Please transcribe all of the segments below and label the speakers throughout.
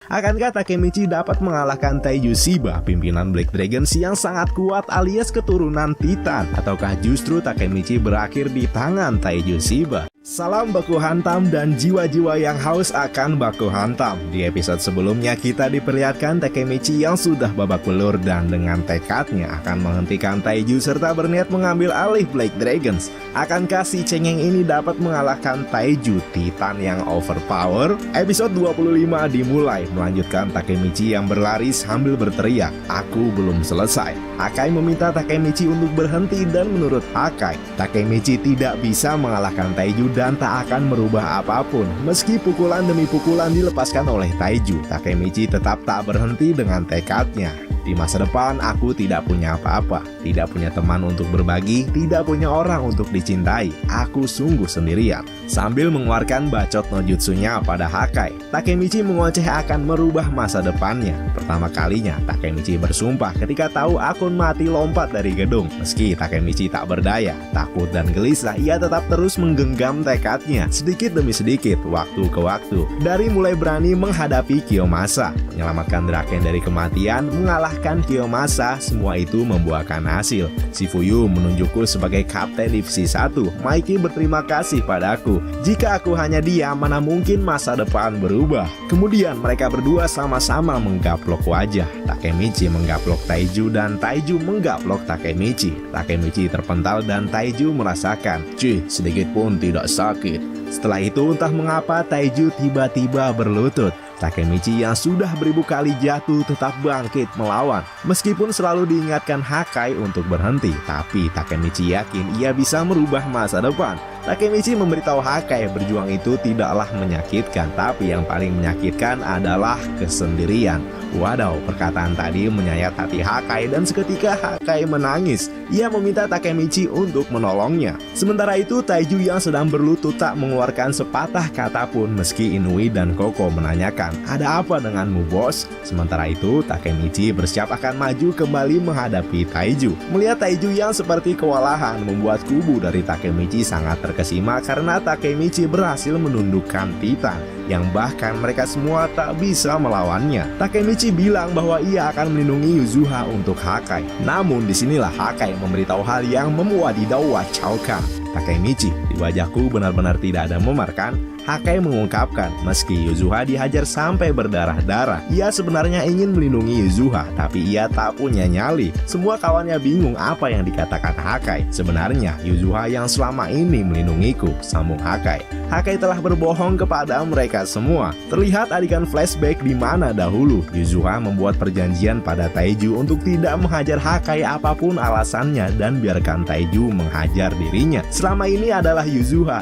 Speaker 1: Akankah Takemichi dapat mengalahkan Taiju Shiba, pimpinan Black Dragons yang sangat kuat alias keturunan Titan? Ataukah justru Takemichi berakhir di tangan Taiju Shiba? Salam baku hantam dan jiwa-jiwa yang haus akan baku hantam. Di episode sebelumnya kita diperlihatkan Takemichi yang sudah babak belur dan dengan tekadnya akan menghentikan Taiju serta berniat mengambil alih Black Dragons. Akankah si cengeng ini dapat mengalahkan Taiju, Titan yang overpower? Episode 25 dimulai melanjutkan Takemichi yang berlari sambil berteriak, "Aku belum selesai." Hakai meminta Takemichi untuk berhenti dan menurut Hakai, Takemichi tidak bisa mengalahkan Taiju dan tak akan merubah apapun. Meski pukulan demi pukulan dilepaskan oleh Taiju, Takemichi tetap tak berhenti dengan tekadnya. Di masa depan aku tidak punya apa-apa, tidak punya teman untuk berbagi, tidak punya orang untuk dicintai. Aku sungguh sendirian. Sambil mengeluarkan bacot no jutsunya pada Hakai, Takemichi mengoceh akan merubah masa depannya. Pertama kalinya Takemichi bersumpah ketika tahu akun mati lompat dari gedung. Meski Takemichi tak berdaya, takut dan gelisah, ia tetap terus menggenggam tekadnya sedikit demi sedikit, waktu ke waktu. Dari mulai berani menghadapi Kiyomasa, menyelamatkan Draken dari kematian, mengalahkan Kiyomasa, semua itu membuahkan hasil. Shifuyu menunjukku sebagai kapten divisi 1. Maiki berterima kasih padaku. Jika aku hanya diam, mana mungkin masa depan berubah. Kemudian mereka berdua sama-sama menggaplok wajah. Takemichi menggaplok Taiju dan Taiju menggaplok Takemichi. Takemichi terpental dan Taiju merasakan, "Cih, sedikit pun tidak sakit." Setelah itu entah mengapa Taiju tiba-tiba berlutut. Takemichi yang sudah beribu kali jatuh tetap bangkit melawan. Meskipun selalu diingatkan Hakai untuk berhenti, tapi Takemichi yakin ia bisa merubah masa depan. Takemichi memberitahu Hakai berjuang itu tidaklah menyakitkan, tapi yang paling menyakitkan adalah kesendirian. Wadaw, perkataan tadi menyayat hati Hakai dan seketika Hakai menangis. Ia meminta Takemichi untuk menolongnya. Sementara itu Taiju yang sedang berlutut tak mengeluarkan sepatah kata pun meski Inui dan Koko menanyakan, "Ada apa denganmu, bos?" Sementara itu Takemichi bersiap akan maju kembali menghadapi Taiju. Melihat Taiju yang seperti kewalahan membuat kubu dari Takemichi sangat terkesima karena Takemichi berhasil menundukkan Titan yang bahkan mereka semua tak bisa melawannya. Takemichi bilang bahwa ia akan melindungi Yuzuha untuk Hakai. Namun disinilah Hakai memberitahu hal yang mewacaukan. Takemichi, di wajahku benar-benar tidak ada memar kan? Hakai mengungkapkan, meski Yuzuha dihajar sampai berdarah-darah, ia sebenarnya ingin melindungi Yuzuha, tapi ia tak punya nyali. Semua kawannya bingung apa yang dikatakan Hakai. Sebenarnya Yuzuha yang selama ini melindungiku, sambung Hakai. Hakai telah berbohong kepada mereka semua. Terlihat adegan flashback di mana dahulu Yuzuha membuat perjanjian pada Taiju untuk tidak menghajar Hakai apapun alasannya dan biarkan Taiju menghajar dirinya. Selama ini adalah Yuzuha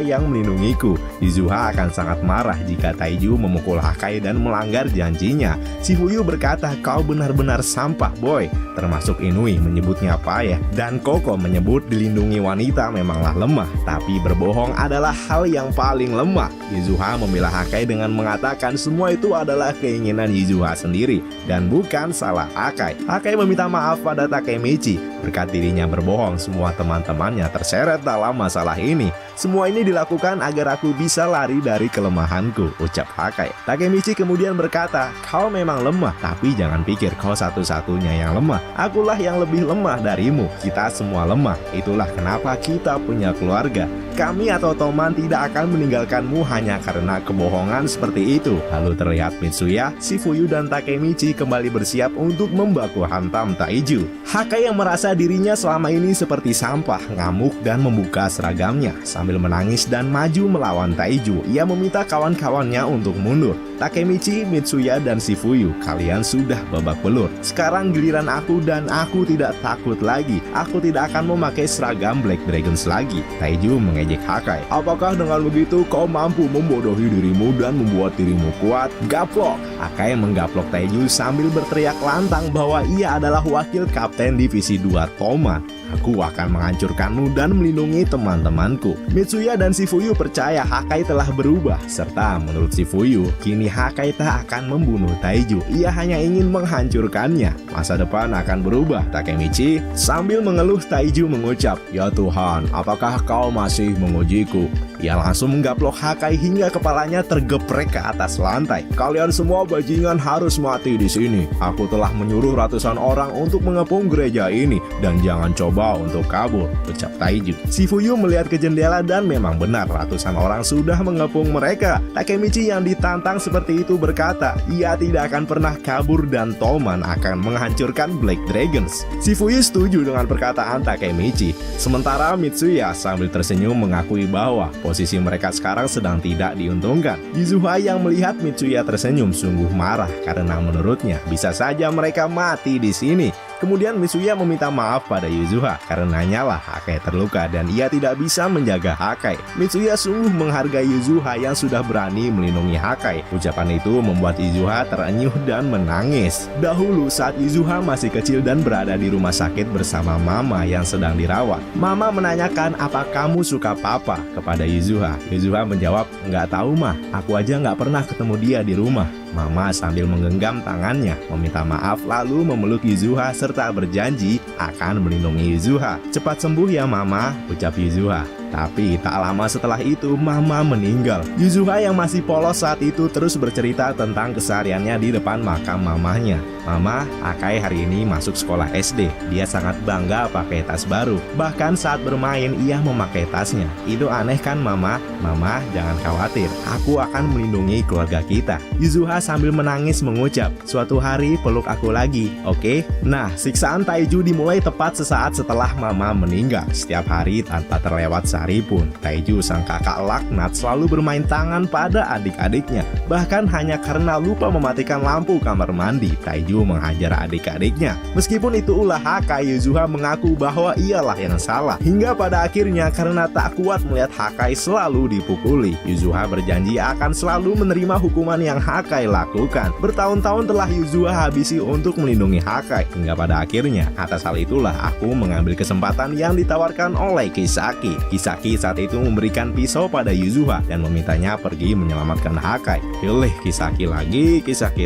Speaker 1: yang melindungiku. Yuzuha akan sangat marah jika Taiju memukul Hakai dan melanggar janjinya. Shifuyu berkata, "Kau benar-benar sampah, boy." Termasuk Inui menyebutnya payah, dan Koko menyebut dilindungi wanita memanglah lemah, tapi berbohong adalah hal yang paling lemah. Yuzuha membela Hakai dengan mengatakan semua itu adalah keinginan Yuzuha sendiri dan bukan salah Hakai. Hakai meminta maaf pada Takemichi. Berkat dirinya berbohong, semua teman-temannya terseret dalam masalah ini. Semua ini dilakukan agar aku bisa lari dari kelemahanku, ucap Hakai. Takemichi kemudian berkata, "Kau memang lemah, tapi jangan pikir kau satu-satunya yang lemah. Akulah yang lebih lemah darimu. Kita semua lemah. Itulah kenapa kita punya keluarga. Kami atau Toman tidak akan meninggalkanmu hanya karena kebohongan seperti itu." Lalu terlihat Mitsuya, Shifuyu dan Takemichi kembali bersiap untuk membaku hantam Taiju. Hakai yang merasa dirinya selama ini seperti sampah, ngamuk dan membuka seragamnya. Sambil menangis dan maju melawan Taiju, ia meminta kawan-kawannya untuk mundur. Takemichi, Mitsuya, dan Shifuyu, kalian sudah babak belur. Sekarang giliran aku dan aku tidak takut lagi. Aku tidak akan memakai seragam Black Dragons lagi. Taiju mengejek Hakai. "Apakah dengan begitu kau mampu membodohi dirimu dan membuat dirimu kuat?" Gaplok! Hakai menggaplok Taiju sambil berteriak lantang bahwa ia adalah wakil kapten divisi 2 Toman. "Aku akan menghancurkanmu dan melindungi teman-temanku." Mitsuya dan Shifuyu percaya Hakai telah berubah, serta menurut Shifuyu, kini Hakai tak akan membunuh Taiju, ia hanya ingin menghancurkannya. Masa depan akan berubah. Takemichi sambil mengeluh Taiju mengucap, "Ya Tuhan, apakah kau masih mengujiku?" Ia langsung menggaplok Hakai hingga kepalanya tergeprek ke atas lantai. "Kalian semua bajingan harus mati di sini. Aku telah menyuruh ratusan orang untuk mengepung gereja ini dan jangan coba untuk kabur," ucap Taiju. Shifuyu melihat ke jendela dan memang benar ratusan orang sudah mengepung mereka. Takemichi yang ditantang seperti itu berkata, ia tidak akan pernah kabur dan Toman akan menghancurkan Black Dragons. Shifuyu setuju dengan perkataan Takemichi. Sementara Mitsuya sambil tersenyum mengakui bahwa posisi mereka sekarang sedang tidak diuntungkan. Yuzuha yang melihat Mitsuya tersenyum sungguh marah karena menurutnya bisa saja mereka mati di sini. Kemudian Mitsuya meminta maaf pada Yuzuha karena nyalah Hakai terluka dan ia tidak bisa menjaga Hakai. Mitsuya sungguh menghargai Yuzuha yang sudah berani melindungi Hakai. Ucapan itu membuat Yuzuha terenyuh dan menangis. Dahulu saat Yuzuha masih kecil dan berada di rumah sakit bersama Mama yang sedang dirawat, Mama menanyakan apa kamu suka papa kepada Yuzuha. Yuzuha menjawab, "Nggak tahu mah, aku aja nggak pernah ketemu dia di rumah." Mama sambil menggenggam tangannya meminta maaf lalu memeluk Yuzuha serta berjanji akan melindungi Yuzuha. "Cepat sembuh ya Mama," ucap Yuzuha. Tapi tak lama setelah itu Mama meninggal. Yuzuha yang masih polos saat itu terus bercerita tentang kesehariannya di depan makam mamahnya. "Mama, Hakai hari ini masuk sekolah SD. Dia sangat bangga pakai tas baru. Bahkan saat bermain ia memakai tasnya. Itu aneh kan Mama? Mama, jangan khawatir. Aku akan melindungi keluarga kita." Yuzuha sambil menangis mengucap, "Suatu hari peluk aku lagi, oke?" Nah, siksaan Taiju dimulai tepat sesaat setelah Mama meninggal. Setiap hari tanpa terlewat sehari pun, Taiju sang kakak laknat selalu bermain tangan pada adik-adiknya. Bahkan hanya karena lupa mematikan lampu kamar mandi, Taiju menghajar adik-adiknya. Meskipun itu ulah Hakai, Yuzuha mengaku bahwa ialah yang salah. Hingga pada akhirnya karena tak kuat melihat Hakai selalu dipukuli, Yuzuha berjanji akan selalu menerima hukuman yang Hakai lakukan. Bertahun-tahun telah Yuzuha habisi untuk melindungi Hakai. Hingga pada akhirnya, atas hal itulah aku mengambil kesempatan yang ditawarkan oleh Kisaki. Kisaki saat itu memberikan pisau pada Yuzuha dan memintanya pergi menyelamatkan Hakai. Pilih Kisaki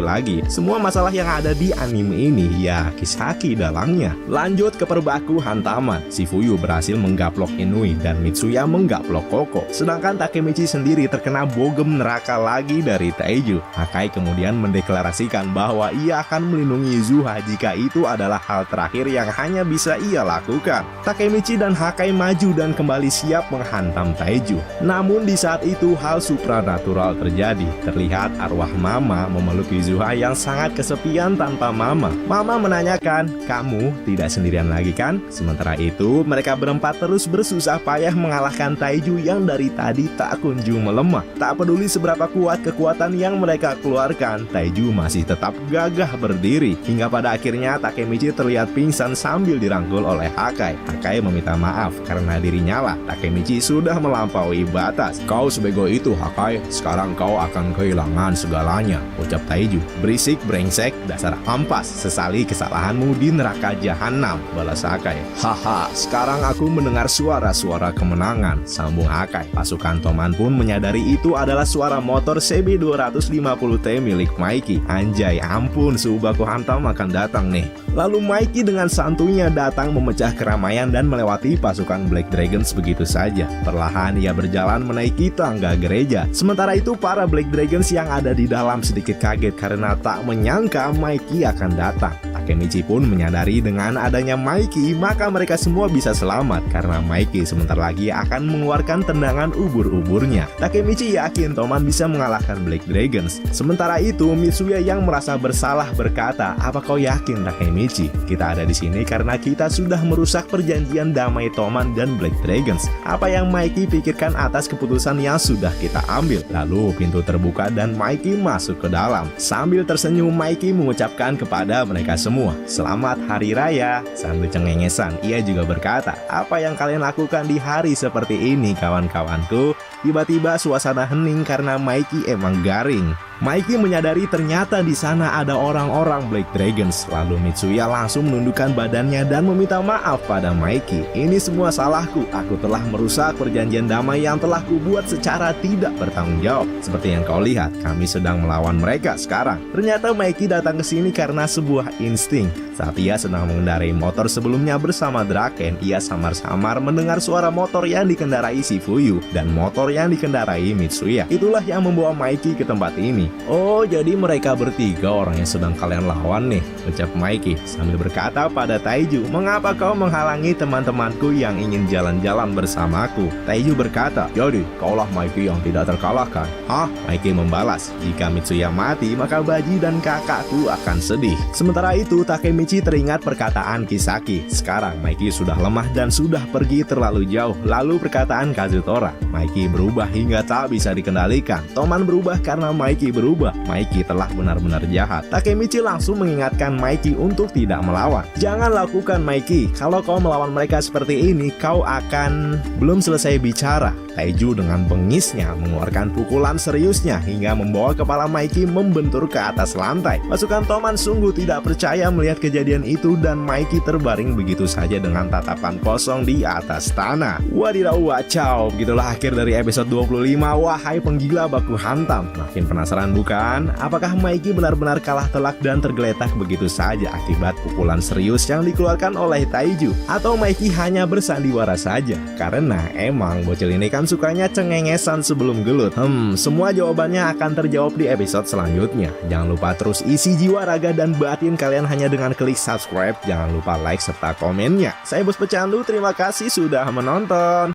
Speaker 1: lagi. Semua masalah yang ada di anime ini ya Kisaki dalangnya. Lanjut ke perbaku hantaman. Shifuyu berhasil menggaplok Inui dan Mitsuya menggaplok Koko. Sedangkan Takemichi sendiri terkena bogem neraka lagi dari Taiju. Hakai kemudian mendeklarasikan bahwa ia akan melindungi Yuzuha jika itu adalah hal terakhir yang hanya bisa ia lakukan. Takemichi dan Hakai maju dan kembali siap menghantam Taiju. Namun di saat itu hal supranatural terjadi. Terlihat arwah Mama memeluk Yuzuha yang sangat kesepian tanpa Mama. Mama menanyakan, "Kamu tidak sendirian lagi kan?" Sementara itu mereka berempat terus bersusah payah mengalahkan Taiju yang dari tadi tak kunjung melemah. Tak peduli seberapa kuat kekuatan yang mereka keluarkan, Taiju masih tetap gagah berdiri. Hingga pada akhirnya Takemichi terlihat pingsan sambil dirangkul oleh Hakai. Hakai meminta maaf karena dirinya lah Takemichi sudah melampaui batas. "Kau sebego itu Hakai, sekarang kau akan kehilangan segalanya," ucap Taiju. "Berisik brengsek, dasar ampas, sesali kesalahanmu di neraka jahanam," balas Hakai. "Haha, sekarang aku mendengar suara-suara kemenangan," sambung Hakai. Pasukan Toman pun menyadari itu adalah suara motor CB250T milik Maiki. Anjay, ampun, Subaku hantam akan datang nih. Lalu Maiki dengan santunya datang memecah keramaian dan melewati pasukan Black Dragons begitu saja. Perlahan ia berjalan menaiki tangga gereja. Sementara itu para Black Dragons yang ada di dalam sedikit kaget karena tak menyangka Maiki akan datang. Takemichi pun menyadari dengan adanya Maiki maka mereka semua bisa selamat karena Maiki sebentar lagi akan mengeluarkan tendangan ubur-uburnya. Takemichi yakin Toman bisa mengalahkan Black Dragons. Sementara itu Mitsuya yang merasa bersalah berkata, "Apa kau yakin Takemichi? Kita ada di sini karena kita sudah merusak perjanjian damai Toman dan Black Dragons. Apa yang Maiki pikirkan atas keputusan yang sudah kita ambil?" Lalu pintu terbuka dan Maiki masuk ke dalam. Sambil tersenyum Maiki mengucapkan kepada mereka semua, "Selamat Hari Raya." Sambil cengengesan ia juga berkata, "Apa yang kalian lakukan di hari seperti ini kawan-kawanku?" Tiba-tiba suasana hening karena Maiki emang garing. Mikey menyadari ternyata di sana ada orang-orang Black Dragons. Lalu Mitsuya langsung menundukkan badannya dan meminta maaf pada Mikey. Ini semua salahku, aku telah merusak perjanjian damai yang telah kubuat secara tidak bertanggung jawab. Seperti yang kau lihat, kami sedang melawan mereka sekarang. Ternyata Mikey datang ke sini karena sebuah insting. Saat ia sedang mengendarai motor sebelumnya bersama Draken, ia samar-samar mendengar suara motor yang dikendarai Shifuyu dan motor yang dikendarai Mitsuya. Itulah yang membawa Mikey ke tempat ini. Oh, jadi mereka bertiga orang yang sedang kalian lawan nih, ucap Mikey sambil berkata pada Taiju, mengapa kau menghalangi teman-temanku yang ingin jalan-jalan bersamaku? Taiju berkata, jadi kaulah Mikey yang tidak terkalahkan. Hah? Mikey membalas, jika Mitsuya mati maka Baji dan kakakku akan sedih. Sementara itu Takemichi teringat perkataan Kisaki. Sekarang Mikey sudah lemah dan sudah pergi terlalu jauh. Lalu perkataan Kazutora, Mikey berubah hingga tak bisa dikendalikan. Toman berubah karena Mikey berubah. Mikey telah benar-benar jahat. Takemichi langsung mengingatkan Mikey untuk tidak melawan. Jangan lakukan Mikey, kalau kau melawan mereka seperti ini kau akan... Belum selesai bicara, Taiju dengan bengisnya mengeluarkan pukulan seriusnya hingga membawa kepala Mikey membentur ke atas lantai. Pasukan Toman sungguh tidak percaya melihat kejadian itu dan Mikey terbaring begitu saja dengan tatapan kosong di atas tanah. Wadidaw wacau, begitulah akhir dari episode 25. Wahai penggila baku hantam, makin penasaran bukan? Apakah Mikey benar-benar kalah telak dan tergeletak begitu saja akibat pukulan serius yang dikeluarkan oleh Taiju? Atau Mikey hanya bersandiwara saja? Karena emang bocil ini kan sukanya cengengesan sebelum gelut. Semua jawabannya akan terjawab di episode selanjutnya. Jangan lupa terus isi jiwa, raga, dan batin kalian hanya dengan klik subscribe. Jangan lupa like serta komennya. Saya Bos Pecandu, terima kasih sudah menonton.